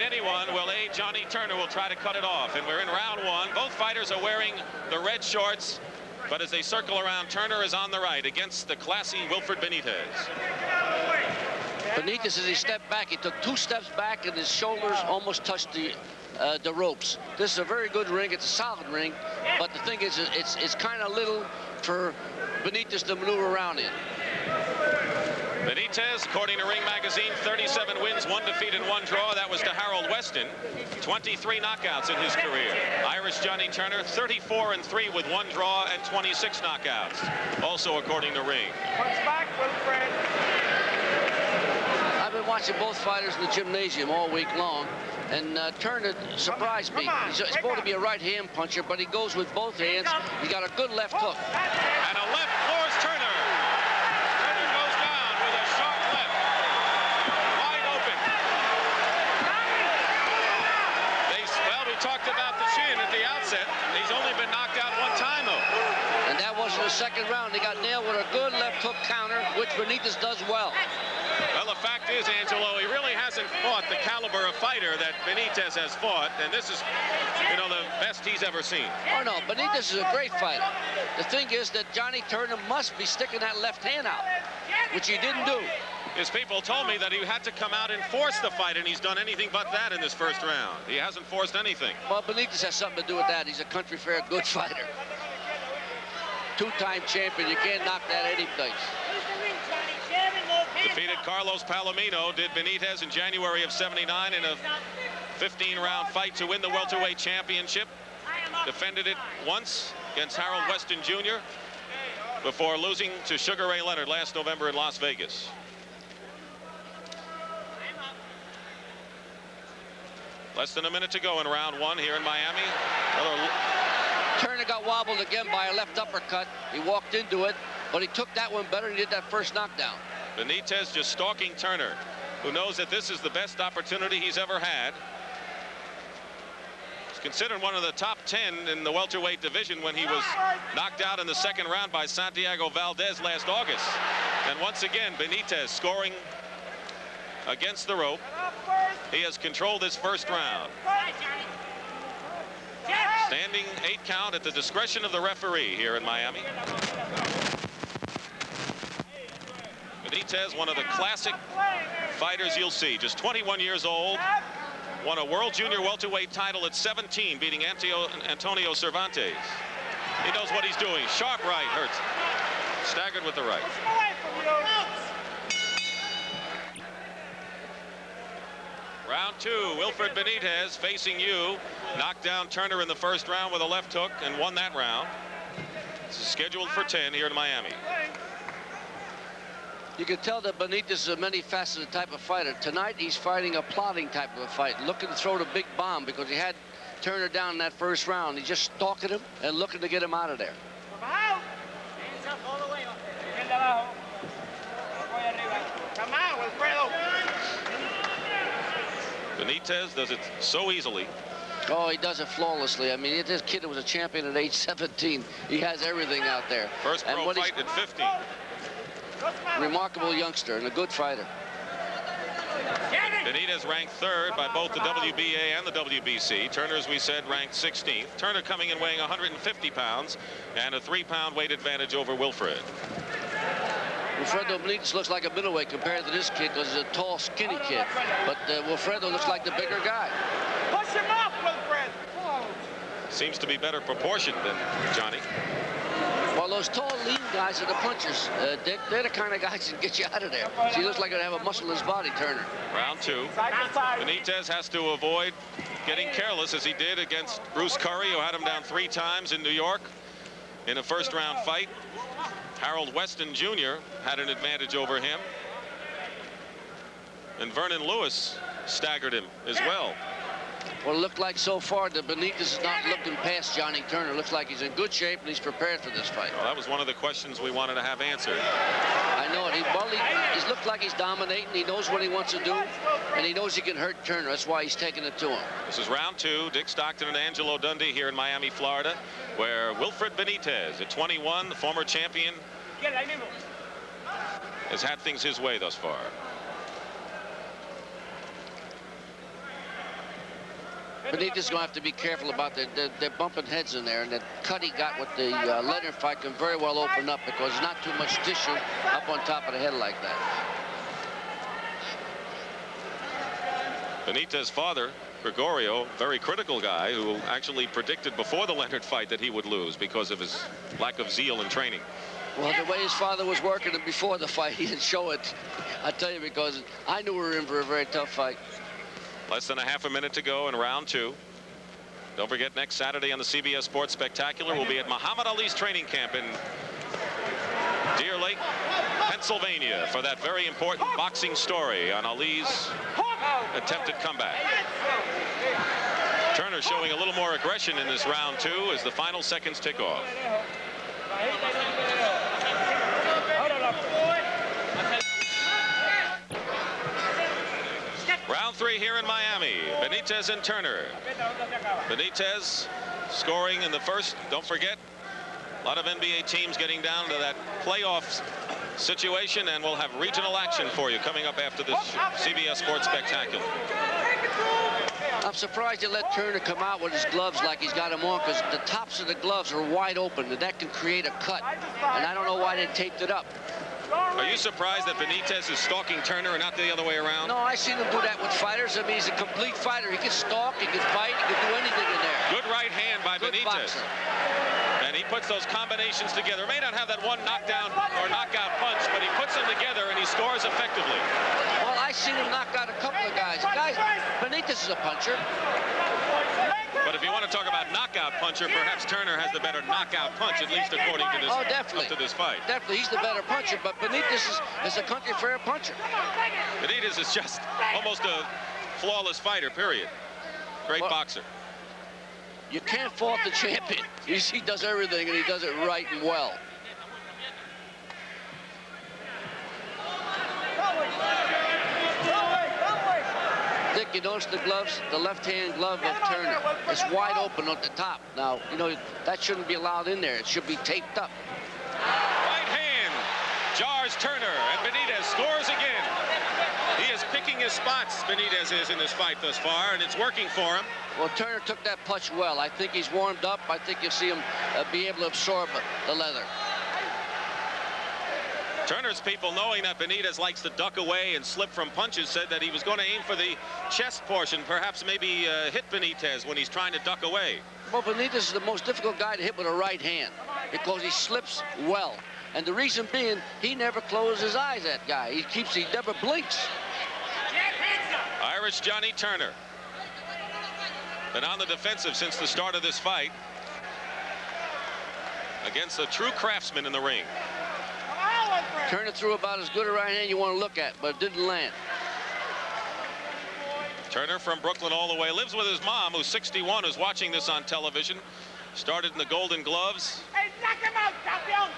beat anyone, well, Johnny Turner will try to cut it off. And we're in round one. Both fighters are wearing the red shorts, but as they circle around, Turner is on the right against the classy Wilfred Benitez. Benitez, as he stepped back, he took 2 steps back and his shoulders almost touched the ropes. This is a very good ring. It's a solid ring, but the thing is, it's kind of little for Benitez to maneuver around in. Benitez, according to Ring Magazine, 37 wins, 1 defeat and 1 draw. That was to Harold Weston. 23 knockouts in his career. Irish Johnny Turner, 34-3 with 1 draw and 26 knockouts. Also according to Ring. Punch back, Wilfred. I've been watching both fighters in the gymnasium all week long, and Turner surprised me. He's supposed to be a right-hand puncher, but he goes with both hands. He's got a good left hook. And a left floors Turner. Turner goes down with a sharp left. Wide open. Well, we talked about the chin at the outset. He's only been knocked out 1 time, though. And that was in the second round. He got nailed with a good left hook counter, which Benitez does well. Well, the fact is, Angelo, he really hasn't fought the caliber of fighter that Benitez has fought, and this is, you know, the best he's ever seen. Oh, no, Benitez is a great fighter. The thing is that Johnny Turner must be sticking that left hand out, which he didn't do. His people told me that he had to come out and force the fight, and he's done anything but that in this first round. He hasn't forced anything. Well, Benitez has something to do with that. He's a country fair good fighter. 2-time champion. You can't knock that any place. Defeated Carlos Palomino, did Benitez in January of '79 in a 15-round fight to win the welterweight championship. Defended it once against Harold Weston Jr. before losing to Sugar Ray Leonard last November in Las Vegas. Less than a minute to go in round 1 here in Miami. Turner got wobbled again by a left uppercut. He walked into it, but he took that one better than he did that first knockdown. Benitez just stalking Turner, who knows that this is the best opportunity he's ever had. He's considered one of the top 10 in the welterweight division when he was knocked out in the second round by Santiago Valdez last August. And once again, Benitez scoring against the rope. He has controlled this first round. Standing 8 count at the discretion of the referee here in Miami. Benitez, one of the classic fighters you'll see, just 21 years old, won a World Junior welterweight title at 17, beating Antonio Cervantes. He knows what he's doing. Sharp right, hurts. Staggered with the right. Round 2, Wilfred Benitez facing you. Knocked down Turner in the first round with a left hook and won that round. This is scheduled for 10 here in Miami. You can tell that Benitez is a many-faceted type of fighter. Tonight, he's fighting a plotting type of a fight, looking to throw the big bomb because he had Turner down in that first round. He's just stalking him and looking to get him out of there. Benitez does it so easily. Oh, he does it flawlessly. I mean, this kid was a champion at age 17. He has everything out there. First pro fight at 15. Remarkable youngster and a good fighter. Benitez ranked 3rd by both the WBA and the WBC. Turner, as we said, ranked 16th. Turner coming in weighing 150 pounds and a 3-pound weight advantage over Wilfred. Wilfredo Benitez looks like a middleweight compared to this kid because he's a tall, skinny kid. But Wilfredo looks like the bigger guy. Push him up, Wilfred. Seems to be better proportioned than Johnny. Well, those tall, lean guys are the punchers. They're the kind of guys that get you out of there. So he looks like he'd have a muscle in his body, Turner. Round 2. Benitez has to avoid getting careless as he did against Bruce Curry, who had him down 3 times in New York in a first-round fight. Harold Weston Jr. had an advantage over him. And Vernon Lewis staggered him as well. Well, it looked like so far that Benitez is not looking past Johnny Turner. Looks like he's in good shape and he's prepared for this fight. Well, that was one of the questions we wanted to have answered. I know it. He's looked like he's dominating. He knows what he wants to do, and he knows he can hurt Turner. That's why he's taking it to him. This is round 2. Dick Stockton and Angelo Dundee here in Miami, Florida, where Wilfred Benitez, at 21, the former champion, has had things his way thus far. Benitez is going to have to be careful about they're bumping heads in there, and the cut he got with the Leonard fight can very well open up because there's not too much tissue up on top of the head like that. Benitez's father, Gregorio, very critical guy who actually predicted before the Leonard fight that he would lose because of his lack of zeal in training. Well, the way his father was working him before the fight, he didn't show it. I tell you, because I knew we were in for a very tough fight. Less than a half a minute to go in round 2. Don't forget, next Saturday on the CBS Sports Spectacular, we'll be at Muhammad Ali's training camp in Deer Lake, Pennsylvania, for that very important boxing story on Ali's attempted comeback. Turner showing a little more aggression in this round 2 as the final seconds tick off. Round 3 here in Miami. Benitez and Turner. Benitez scoring in the first. Don't forget, a lot of NBA teams getting down to that playoff situation, and we'll have regional action for you coming up after this CBS Sports Spectacular. I'm surprised they let Turner come out with his gloves like he's got them on, because the tops of the gloves are wide open, and that can create a cut. And I don't know why they taped it up. Are you surprised that Benitez is stalking Turner and not the other way around? No, I've seen him do that with fighters. I mean, he's a complete fighter. He can stalk, he can fight, he can do anything in there. Good right hand by Good Benitez. boxer. And he puts those combinations together. May not have that one knockdown or knockout punch, but he puts them together and he scores effectively. Well, I've seen him knock out a couple of guys. Benitez is a puncher. But if you want to talk about knockout puncher, perhaps Turner has the better knockout punch, at least according to this, definitely. up to this fight. Definitely, he's the better puncher, but Benitez is a country fair puncher. Benitez is just almost a flawless fighter, period. Great boxer. You can't fault the champion. He does everything, and he does it right and well. Dick, you notice the gloves, the left-hand glove of Turner is wide open at the top. Now, you know, that shouldn't be allowed in there. It should be taped up. Right hand jars Turner, and Benitez scores again. He is picking his spots, Benitez is, in this fight thus far, and it's working for him. Well, Turner took that punch well. I think he's warmed up. I think you'll see him be able to absorb the leather. Turner's people, knowing that Benitez likes to duck away and slip from punches, said that he was going to aim for the chest portion, perhaps maybe hit Benitez when he's trying to duck away. Well, Benitez is the most difficult guy to hit with a right hand because he slips well. And the reason being, he never closes his eyes, that guy. He never blinks. Irish Johnny Turner. Been on the defensive since the start of this fight. Against a true craftsman in the ring. Turner threw about as good a right hand you want to look at, but it didn't land. Turner from Brooklyn all the way. Lives with his mom, who's 61, who's watching this on television. Started in the Golden Gloves. Hey, knock him out, campeón!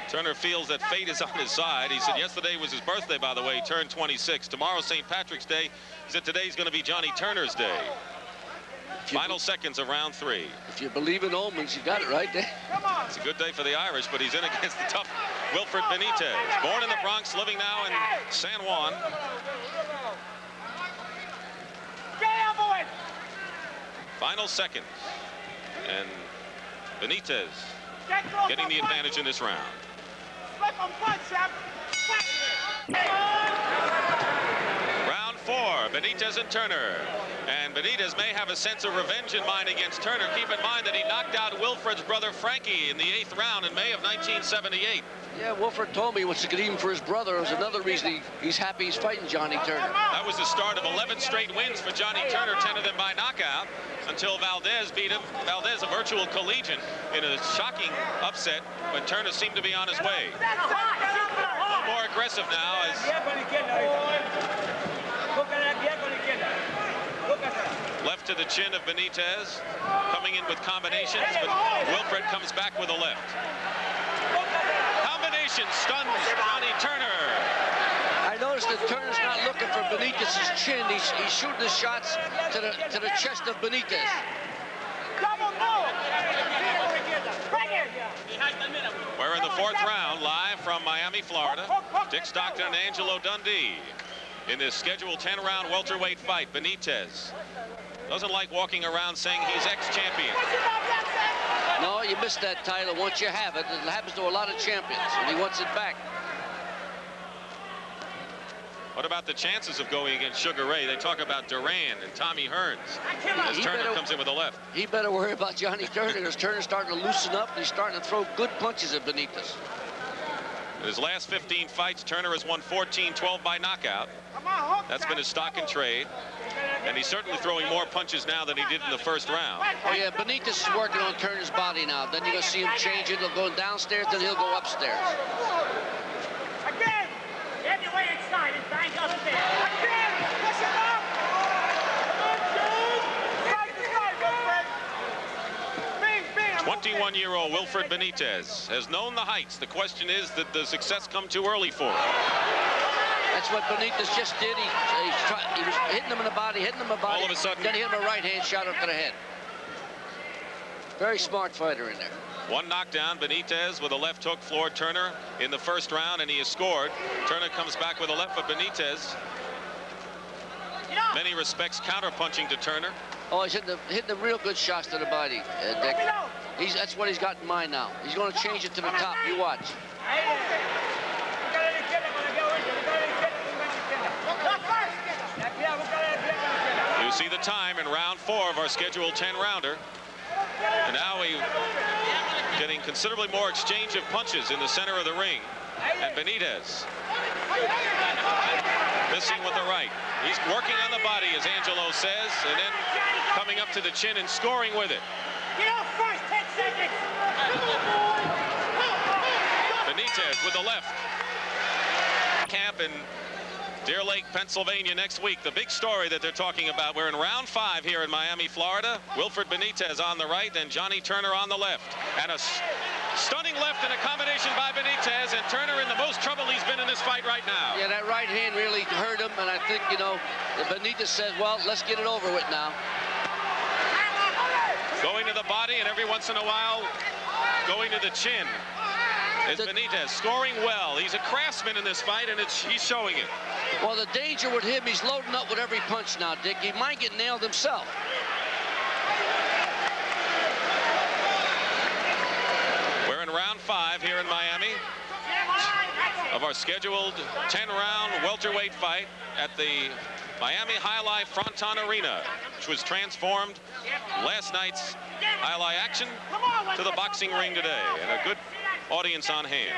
Turner feels that fate is on his side. He said yesterday was his birthday, by the way. He turned 26. Tomorrow's St. Patrick's Day. He said today's going to be Johnny Turner's day. Final seconds of round 3. If you believe in omens, you got it right there. It's a good day for the Irish, but he's in against the tough Wilfred Benitez. Born in the Bronx, living now in San Juan. Final seconds. And Benitez getting the advantage in this round. Round 4, Benitez and Turner. And Benitez may have a sense of revenge in mind against Turner. Keep in mind that he knocked out Wilfred's brother Frankie in the 8th round in May of 1978. Yeah, Wilfred told me he wants to get even for his brother. It was another reason he's happy he's fighting Johnny Turner. That was the start of 11 straight wins for Johnny Turner, 10 of them by knockout, until Valdez beat him. Valdez, a virtual collegian, in a shocking upset when Turner seemed to be on his way. A little more aggressive now as left to the chin of Benitez, coming in with combinations, but Wilfred comes back with a left. Combination stuns Johnny Turner. I noticed that Turner's not looking for Benitez's chin. He's shooting his shots to the chest of Benitez. We're in the 4th round, live from Miami, Florida. Dick Stockton and Angelo Dundee in this scheduled 10-round welterweight fight. Benitez Doesn't like walking around saying he's ex-champion. No, you missed that title. Once you have it, it happens to a lot of champions, and he wants it back. What about the chances of going against Sugar Ray? They talk about Duran and Tommy Hearns as Turner comes in with a left. He better worry about Johnny Turner, because Turner's starting to loosen up, and he's starting to throw good punches at Benitez. In his last 15 fights, Turner has won 14-12 by knockout. That's been his stock and trade. And he's certainly throwing more punches now than he did in the first round. Oh, yeah, Benitez is working on Turner's body now. Then you're going to see him change it. He'll go downstairs, then he'll go upstairs. Again! Heavyweight side is back up there. Again! Push him up! Side to side, Wilfred! Bing, bing! 21-year-old Wilfred Benitez has known the heights. The question is, did the success come too early for him? That's what Benitez just did. He was hitting him in the body, hitting him in the body. All of a sudden, then he hit him a right-hand shot up to the head. Very smart fighter in there. One knockdown. Benitez with a left hook floored Turner in the first round, and he has scored. Turner comes back with a left, but Benitez, many respects, counter-punching to Turner. Oh, he's hitting the real good shots to the body, Dick. That's what he's got in mind now. He's going to change it to the top. You watch. You see the time in round 4 of our scheduled 10-rounder. And now we getting considerably more exchange of punches in the center of the ring. And Benitez missing with the right. He's working on the body, as Angelo says, and then coming up to the chin and scoring with it. Get off first, 10 seconds! Benitez with the left. Camp in Deer Lake, Pennsylvania next week. The big story that they're talking about. We're in round 5 here in Miami, Florida. Wilfred Benitez on the right and Johnny Turner on the left. And a stunning left and a combination by Benitez, and Turner in the most trouble he's been in this fight right now. Yeah, that right hand really hurt him, and I think, you know, Benitez says, well, let's get it over with now. Going to the body, and every once in a while going to the chin. Is Benitez scoring well. He's a craftsman in this fight, and he's showing it. Well, the danger with him, he's loading up with every punch now, Dick. He might get nailed himself. We're in round 5 here in Miami of our scheduled 10-round welterweight fight at the Miami Jai Fronton Arena, which was transformed last night's Jai action to the boxing ring today, and a good audience on hand.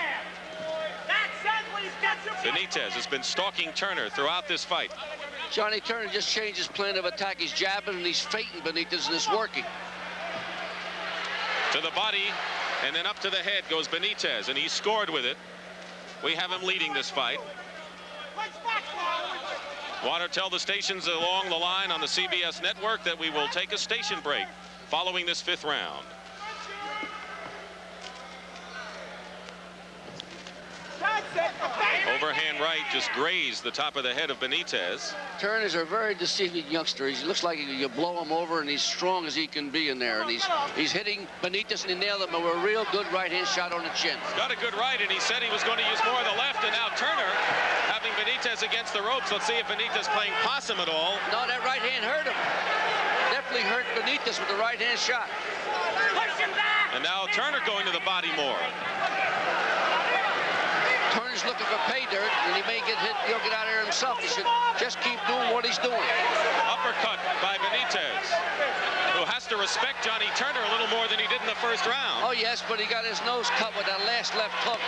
Benitez has been stalking Turner throughout this fight. Johnny Turner just changed his plan of attack. He's jabbing and he's feinting Benitez, and it's working. To the body and then up to the head goes Benitez, and he's scored with it. We have him leading this fight. Want to tell the stations along the line on the CBS network that we will take a station break following this 5th round. Overhand right just grazed the top of the head of Benitez. Turner's a very deceiving youngster. He looks like you blow him over, and he's strong as he can be in there. And he's hitting Benitez, and he nailed him with a real good right-hand shot on the chin. Got a good right, and he said he was going to use more of the left, and now Turner having Benitez against the ropes. Let's see if Benitez playing possum at all. No, that right hand hurt him. Definitely hurt Benitez with the right-hand shot. And now Turner going to the body more. Turner's looking for pay dirt, and he may get hit. He'll get out of there himself. He should just keep doing what he's doing. Uppercut by Benitez, who has to respect Johnny Turner a little more than he did in the first round. Oh, yes, but he got his nose cut with that last left hook.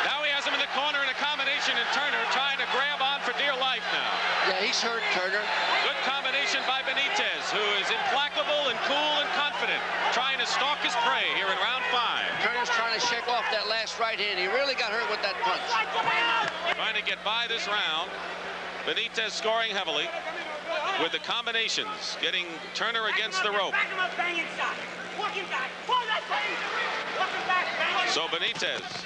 Now he has him in the corner in a combination, and Turner trying to grab on for dear life now. Yeah, he's hurt, Turner. Good combination by Benitez, who is implacable and cool and confident, trying to stalk his prey here in round 5. Turner's trying to shake off that last right hand. He really got hurt with that punch. Trying to get by this round. Benitez scoring heavily with the combinations, getting Turner against the rope. So Benitez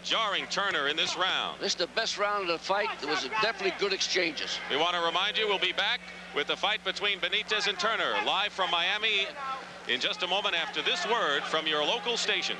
jarring Turner in this round. This is the best round of the fight. There was definitely good exchanges. We want to remind you we'll be back with the fight between Benitez and Turner live from Miami in just a moment after this word from your local station.